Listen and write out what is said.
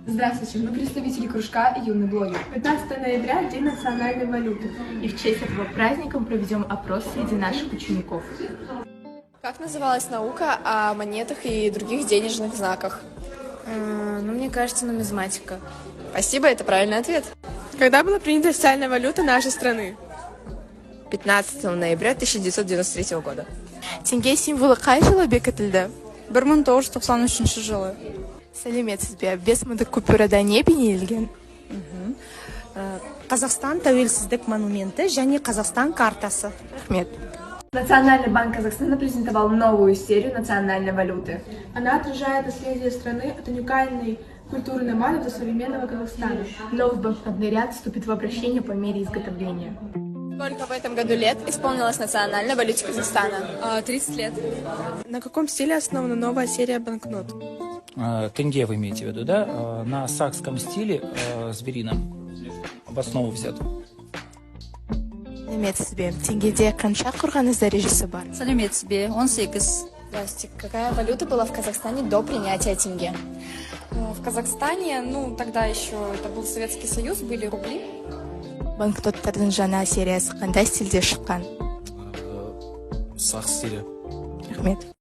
Здравствуйте, мы представители кружка «Юный блогер». 15 ноября – День национальной валюты. И в честь этого праздника проведем опрос среди наших учеников. Как называлась наука о монетах и других денежных знаках? Мне кажется, нумизматика. Спасибо, это правильный ответ. Когда была принята официальная валюта нашей страны? 15 ноября 1993 года. Теңге символы қай жылы бекітілді? 1993 жылы. Сәлеметсіз бе? 5000 купюрада не бейнеленген? Қазақстан тәуелсіздік монументі және Қазақстан картасы. Рахмет. Национальный банк Казахстана презентовал новую серию национальной валюты. Она отражает наследие страны от уникальной культурной мали до современного Казахстана. Новый банкнотный ряд вступит в обращение по мере изготовления. Сколько в этом году лет исполнилось национальной валюте Казахстана? 30 лет. На каком стиле основана новая серия банкнот? Тенге вы имеете в виду, да? На сакском стиле зверином в основу взят. Сәлеметсіз бе? Теңгеде қанша қорғаныс дәрежесі бар? Сәлеметсіз бе? 18. Здравствуйте. Какая валюта была в Казахстане до принятия тенге? В Казахстане, тогда еще это был Советский Союз, были рубли. Банкноттардың жаңа сериясы қандай стильде шыққан? Сақ стилі. Рахмет.